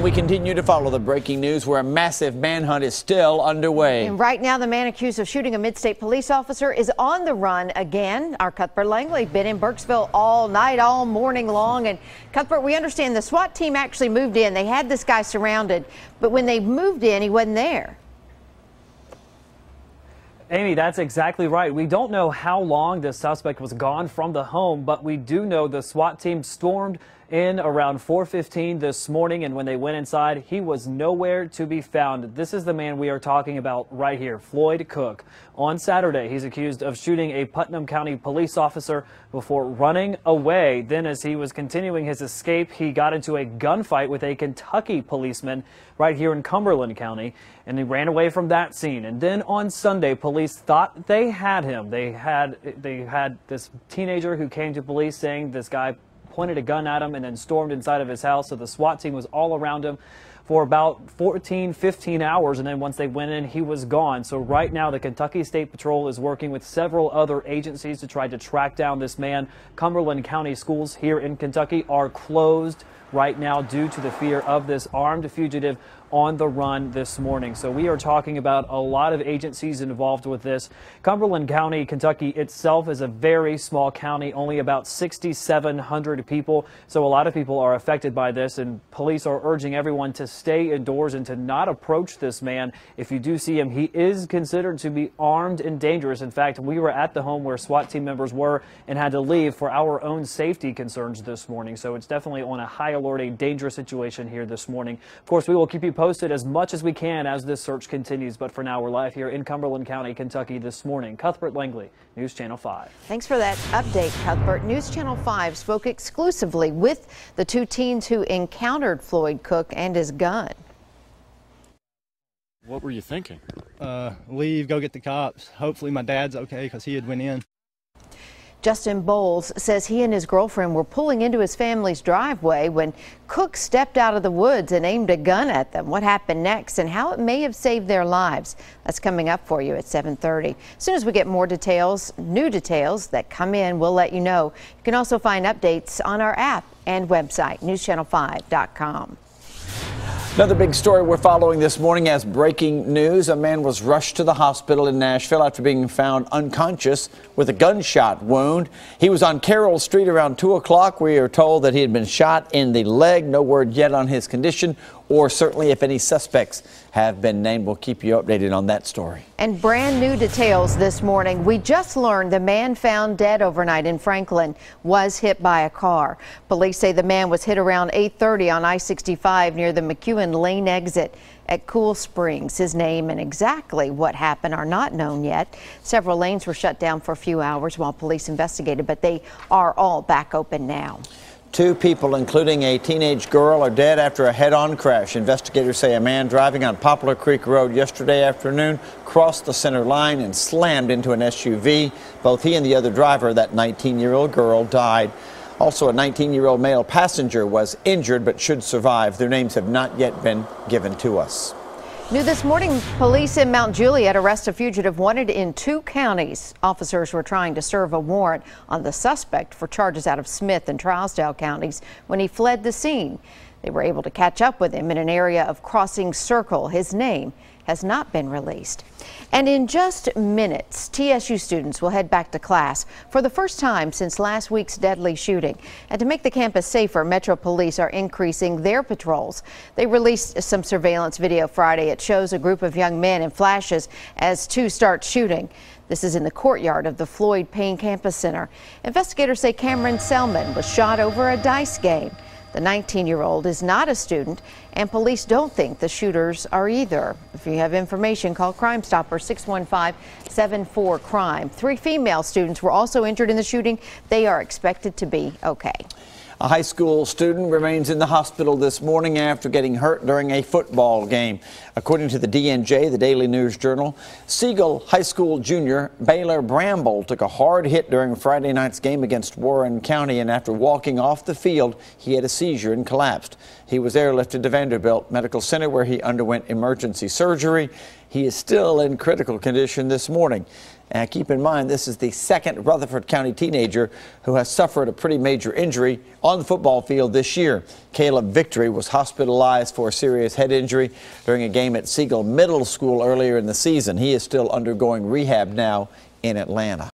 We continue to follow the breaking news where a massive manhunt is still underway. And right now, the man accused of shooting a mid-state police officer is on the run again. Our Cuthbert Langley been in Burkesville all night, all morning long. And Cuthbert, we understand the SWAT team actually moved in. They had this guy surrounded, but when they moved in, he wasn't there. Amy, that's exactly right. We don't know how long the suspect was gone from the home, but we do know the SWAT team stormed in around 4:15 this morning, and when they went inside, he was nowhere to be found. This is the man we are talking about right here, Floyd Cook. On Saturday, he's accused of shooting a Putnam County police officer before running away. Then, as he was continuing his escape, he got into a gunfight with a Kentucky policeman right here in Cumberland County, and he ran away from that scene. And then on Sunday, police thought they had him. They had this teenager who came to police saying this guy pointed a gun at him and then stormed inside of his house. So the SWAT team was all around him for about 15 hours, and then once they went in, he was gone. So right now, the Kentucky State Patrol is working with several other agencies to try to track down this man. Cumberland County schools here in Kentucky are closed right now due to the fear of this armed fugitive on the run this morning. So we are talking about a lot of agencies involved with this. Cumberland County, Kentucky itself is a very small county, only about 6,700 people. So a lot of people are affected by this, and police are urging everyone to stay indoors and to not approach this man. If you do see him, he is considered to be armed and dangerous. In fact, we were at the home where SWAT team members were and had to leave for our own safety concerns this morning. So it's definitely on a high alert, a dangerous situation here this morning. Of course, we will keep you posted as much as we can as this search continues. But for now, we're live here in Cumberland County, Kentucky this morning. Cuthbert Langley, News Channel 5. Thanks for that update, Cuthbert. News Channel 5 spoke exclusively with the two teens who encountered Floyd Cook and his gun. What were you thinking? Leave, go get the cops. Hopefully my dad's okay because he had went in. Justin Bowles says he and his girlfriend were pulling into his family's driveway when Cook stepped out of the woods and aimed a gun at them. What happened next and how it may have saved their lives? That's coming up for you at 7:30. As soon as we get more details, new details that come in, we'll let you know. You can also find updates on our app and website, newschannel5.com. Another big story we're following this morning as breaking news. A man was rushed to the hospital in Nashville after being found unconscious with a gunshot wound. He was on Carroll Street around 2 o'clock. We are told that he had been shot in the leg. No word yet on his condition or certainly if any suspects have been named. We'll keep you updated on that story. And brand new details this morning. We just learned the man found dead overnight in Franklin was hit by a car. Police say the man was hit around 8:30 on I-65 near the McEwen Lane exit at Cool Springs. His name and exactly what happened are not known yet. Several lanes were shut down for a few hours while police investigated, but they are all back open now. 2 people, including a teenage girl, are dead after a head-on crash. Investigators say a man driving on Poplar Creek Road yesterday afternoon crossed the center line and slammed into an SUV. Both he and the other driver, that 19-year-old girl, died. Also, a 19-year-old male passenger was injured but should survive. Their names have not yet been given to us. New this morning, police in Mount Juliet arrest a fugitive wanted in 2 counties. Officers were trying to serve a warrant on the suspect for charges out of Smith and Trousdale counties when he fled the scene. They were able to catch up with him in an area of Crossing Circle. His name has not been released. And in just minutes, TSU students will head back to class for the first time since last week's deadly shooting. And to make the campus safer, Metro Police are increasing their patrols. They released some surveillance video Friday. It shows a group of young men in flashes as 2 start shooting. This is in the courtyard of the Floyd Payne Campus Center. Investigators say Cameron Selman was shot over a dice game. The 19-year-old is not a student, and police don't think the shooters are either. If you have information, call Crime Stopper 615-74-CRIME. 3 female students were also injured in the shooting. They are expected to be okay. A high school student remains in the hospital this morning after getting hurt during a football game. According to the DNJ, the Daily News Journal, Siegel High School junior Baylor Bramble took a hard hit during Friday night's game against Warren County, and after walking off the field, he had a seizure and collapsed. He was airlifted to Vanderbilt Medical Center where he underwent emergency surgery. He is still in critical condition this morning. And keep in mind, this is the second Rutherford County teenager who has suffered a pretty major injury on the football field this year. Caleb Victory was hospitalized for a serious head injury during a game at Siegel Middle School earlier in the season. He is still undergoing rehab now in Atlanta.